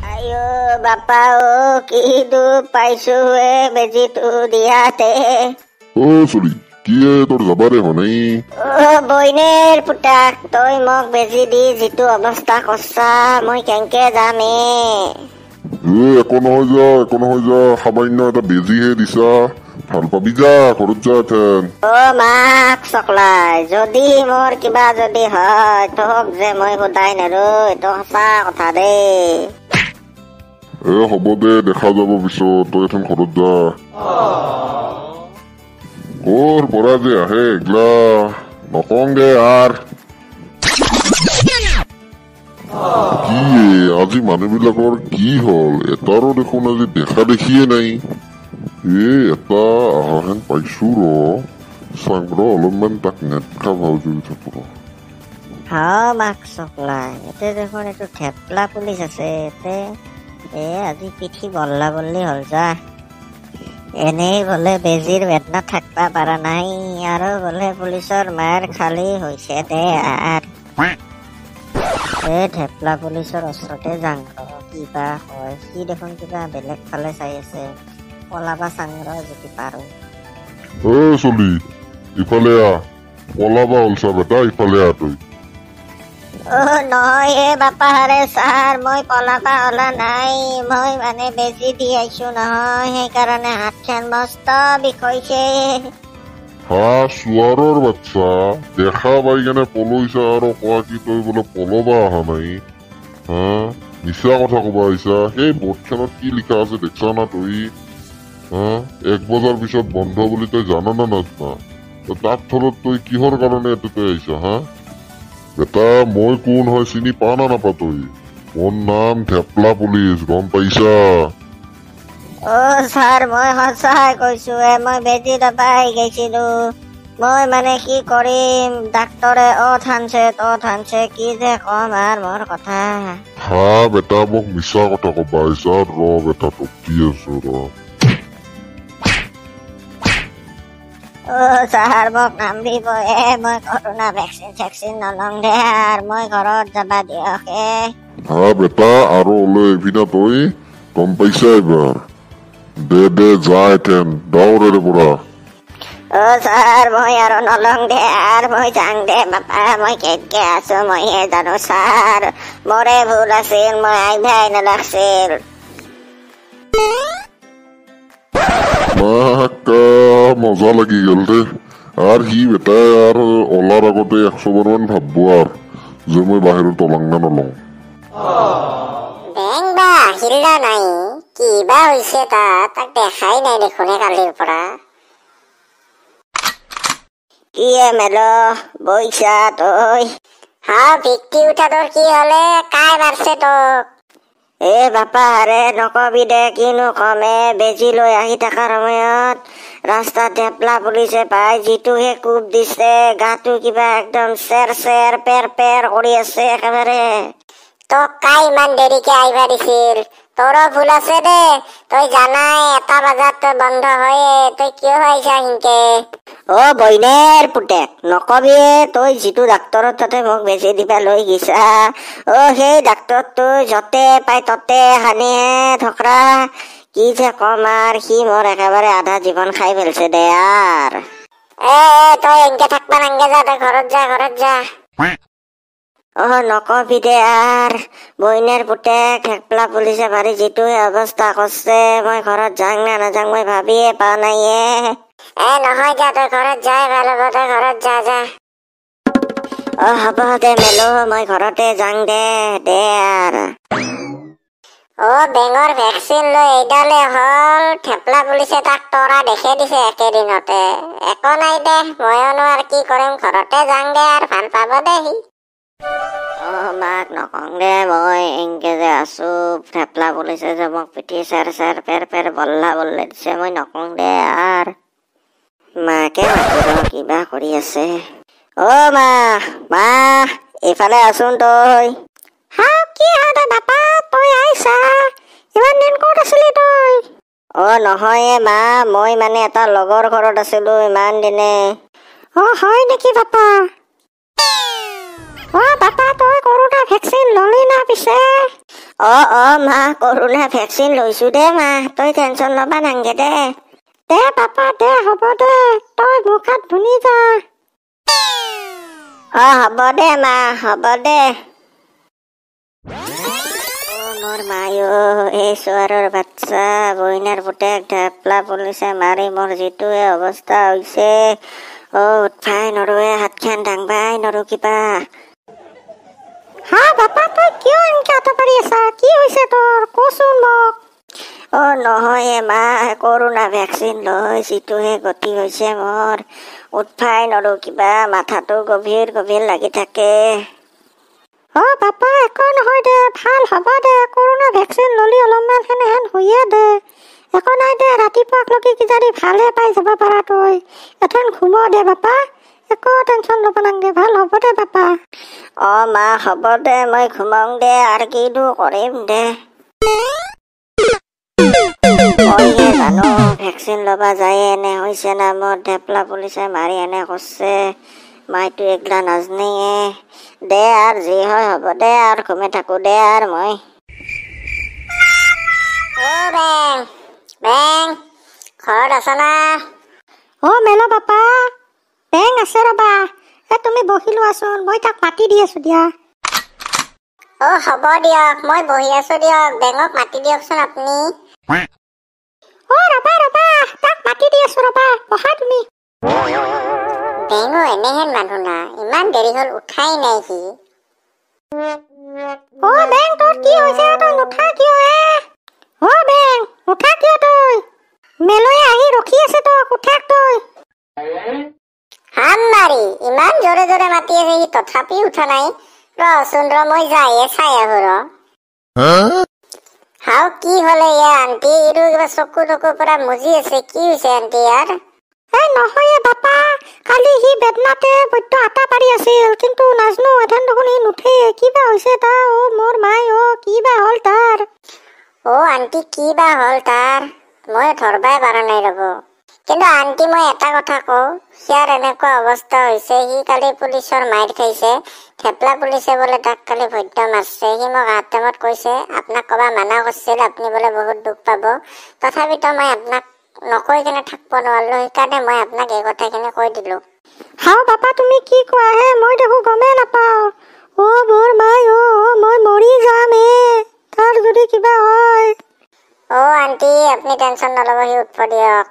আইও বাপা ও কি দুখ পাইছো বেজিটো দিয়াতে। ও চলি কি তোর যাবারে হনাই? ও বইনের পুতাক তই মোক বেজি দি যিটো অৱস্থা কৰছা মই কেনেকে যামে। একো নহয় যা সামান্য এটা বেজিহে দিছা, ভাল পাবি যা, ঘৰত যা এথেন। ও মাক চকলাই যদি মোৰ কিবা যদি হয় তোক যে মই সোধাই নেৰো, এইটো সঁচা কথা দেই। হ'ব দে, দেখা যাব পিছত, তই এথেন ঘৰত যা। ক'ৰ পৰা যে আহে এগলা নকং দে আৰ। কি আজি মানুহবিলাকৰ কি হ'ল? এটাৰো দেখোন আজি দেখা দেখিয়ে নাই। এটা আহাহেন পাইছো চাংৰ অলপমান তাক নেটকা ভাও জুৰি থাকো। মাক চকলাই এতে দেখোন এইটো থেপলা পুলিচ আছে এতে। আজি পিঠি বল্লা বল্লি হ'ল যা। এনেই বোলে বেজিৰ বেদনা থাকবা পাৰা নাই আৰু বোলে পুলিচৰ মাৰ খালি হৈছে দে আৰ। থেপলা পুলিচৰ ওচৰতে যাং কিবা হয়। সি দেখোন কিবা বেলেগ ফালে চাই আছে, পলাবা চাংৰ যদি পাৰো। চলি ইফালে পলাবা ওলছা বেটা, ইফালে তই। নহয় বাপাহাৰে ছাৰ, মই পলাবা ওলা নাই, মই মানে বেজি দি আহিছো নহয়, সেইকাৰণে হাতখন মস্ত বিষ হৈছে। চুৱাৰৰ বাচ্চা দেখা পাই কেনে পলৈছা আৰু কোৱা কি তই বোলে পলবা অহা নাই? মিছা কথা কবা আহিছা। সেই বৰ্ডখনত কি লিখা আছে দেখছা না তই? 1 বজাৰ পিছত বন্ধ বুলি তই জানা না নাজনা? তাৰ থলত তই কিহৰ কাৰণে ইয়াতে তই আহিছা? বেটা মই কোন হয় চিনি পা না নাপা তই? মোৰ নাম থেপলা পুলিচ, গম পাইছা? ছাৰ মই সঁচাই কৈছো, মই বেজি লবা আহি গৈছিলো। মই মানে কি কৰিম, ডাক্তৰে থানছে কি যে কম আৰু মোৰ কথা। বেটা মোক মিছা কথা কবা আহিছা? বেটা তোক দি আছো ছাৰ মোক নামিব মই কৰোণা ভেকচিন নলং দে আৰু মই ঘৰত যাবা দিয়ক। বেটা আৰু ওলাই আহিবি তই, গম পাইছা এইবাৰ? দে যা এথেন দৌৰে পৰা। ছাৰ মই আৰু নলং দে আৰু মই যাং দে বাপা, মই কেনেকে আছো মইহে জানো ছাৰ। মোৰে ভুল আছিল, মই আহিবাই নালাগছিল। মজা লাগি গল দে। আর সি বেটা আর ওলার আগতে 100 বার মান ভাববো আর যে মই বাহিৰত ওলাং না নলং। বেংবা হিল্লা নাই, কিবা হৈছে তাক দেখাই নাই দেখোন কালিৰ পৰা। কি মেল বইছা তই? ভিক্তি উঠা তোৰ কি হলে? কাই মাৰছে তোক? বাপা আৰে নকবি দে, কিনো কমে। বেজি লৈ আহি থকাৰ সময়ত ৰাস্তাত থেপলা পুলিচে পাই যিটোহে কোব দিছে, গাটো কিবা একদম চেৰ পেৰ কৰি আছে একেবাৰে। তোক কাই ইমান দেৰিকে আহিবা দিছিল? তোৰো ভুল আছে দে, তই জানাই 1 বজাত তই বন্ধ হয়ে, তই কিয় আহিছা হিনকে? বইনের পুতেক নকবি, তই যিটো ডাক্তৰৰ তাতে মোক বেজি দিবা লৈ গৈছা, সেই ডাক্তৰটো যতে পাই ততে হানিহে ধকৰা। কি যে কম আৰ, সি মোৰ একেবাৰে আধা জীৱন খাই পেলছে দে আৰ। তই এনকে থাকবা নাংগে যা, তই ঘৰত যা। নকবি দে আৰ, বইনেৰ পুতেক থেপলা পুলিচে ভাৰি যিটোহে অৱস্থা কৰছে, মই ঘৰত যাং না নাযাং মই ভাবিয়ে পা নাই। নহয় যা, তই ঘৰত যাই ভাল হ'ব, তই ঘৰত যা। হ'ব দে মেলো, মই ঘৰতে যাং দে আৰ। বেঙৰ ভেকচিন লৈ এইডালে হল, থেপলা পুলিচে তাক তৰা দেখে দিছে একেদিনতে। একো নাই দে, মইনো আৰু কি কৰিম, ঘৰতে যাং দে আৰু ভাল পাব দে সি। মাক নকং দে, মই এনকে যে আছো, থেপলা পুলিচে যে মোক পিঠি চেৰ পেৰ বল্লা বল্লে দিছে, মই নকং দে আৰ। মাকে মাতিব কিবা কৰি আছে। মা এইফালে আছোন তই। কি হয় বাপা, তই আহিছা? ইমান দিন ক'ত আছিলি তই? নহয় মা, মই মানে এটা লগৰ ঘৰত আছিলো ইমান দিনে। হয় নেকি বাপা? বাপা তই ক'ত ভেকচিন ললি না পিছে? মা কৰোণা ভেকচিন লৈছো দে মা, তই টেনচন ল'বা নাংগে দে। দে পাপা দে, হ'ব দে, তই মুখ হাত ধুনি যা। হ'ব দে মা, হ'ব দে। মোৰ মায়ো এই চোৱাৰৰ বাচ্চা বইনাৰ পুতেক ঢেপলা পুলিচে মাৰি মোৰ যিটোৱে অৱস্থা হৈছে, উঠবাই নৰোৱে, হাতখান দাংবাই নৰো কিবা। হা বাপা, তই কিয় এনেকে আতপাৰি আছা? কি হৈছে তোৰ? কচোন মোক। নহয় মা, কৰোণা ভেকচিন লৈ যিটোহে গতি হৈছে মোৰ, উঠবাই নৰো কিবা, মাথাটো গভীৰ গভীৰ লাগি থাকে। বাপা একো নহয় দে, ভাল হ'ব দে, কৰোণা ভেকচিন ললি অলপমান সেনেহেন হৈয়ে দে, একো নাই দে, ৰাতিপুৱাকলৈকে কিজানি ভালে পাই যাব পাৰা তই। এথেন ঘুম দে বাপা, একো টেনচন ল'ব নালাগে, ভাল হ'ব দে বাপা। মা হ'ব দে, মই ঘুমাওঁ দে, আৰু কিনো কৰিম দে। মইহে জানো ভেকচিন ল'বা যায় এনে হৈছে না, মোৰ ঢেপলা পুলিচে মাৰি এনে কৰছে, মইতো এইগিলা নাজনেয়ে। দে আৰু যি হয় হ'ব দে, আৰু ঘুমে থাকো দে আৰু মই। বেং বেং, ঘৰত আছা না? মেলো বাপা, বেং আছে ৰবা, তুমি বহি লোৱাচোন, মই তাক মাতি দি আছো দিয়া। হ'ব দিয়ক, মই বহি আছো দিয়ক, বেঙক মাতি দিয়কচোন আপুনি। ৰবা ৰবা, তাক মাতি দি আছো ৰবা, বহা তুমি। বেঙো এনেহেন মানুহ না, ইমান দেৰি হ'ল উঠাই নাই সি। বেং তোৰ কি হৈছে? তই নুঠা কিয় বেং, উঠা কিয় তই? মেলয়ে আহি ৰখি আছে তোক, উঠাক তই। হাম মাৰি ইমান জোৰে জোৰে মাতি আছে, সি তথাপি উঠা নাই। ৰচোন মই যায়ে চাই আহো ৰ। হাও কি হলে আন্টি, ইটো কিবা চকু টকুৰ পৰা মুজি আছে, কি হৈছে আন্টি ইয়াৰ? নহয় বাপা, কালি সি বেদনাতে বৈদ্য আটা পাৰি আছিল, কিন্তু নাজনো এথেন দেখোন সি নুঠে, কিবা হৈছে তাৰ? মোৰ মাই কিবা হ'ল তাৰ? আন্টি কিবা হ'ল তাৰ? মই ধৰবাই পাৰা নাই ৰব। কিন্তু আন্টি মই এটা কথা কওঁ, সিয়াৰ এনেকুৱা অৱস্থা হৈছে, সি কালি পুলিচৰ মাইৰ খাইছে, ঢেপলা পুলিচে বোলে তাক কালি বৈদ্য মাৰছে। সি মোক আহাত টাইমত কৈছে আপোনাক কবা মানা কৰিছিল, আপুনি বোলে বহুত দুখ পাব, তথাপিতো মই আপোনাক নকৈ কিনে থাকিব নোৱাৰিলো, সেইকাৰণে মই আপোনাক এই কথাখিনি কৈ দিলো। হাও বাপা তুমি কি কোৱা হে? মই দেখো গমেই নাপাওঁ। মোৰ মাই, মই মৰি যাম তাৰ যদি কিবা হয়। আন্টি আপুনি টেনচন নলব, সি উঠব দিয়ক।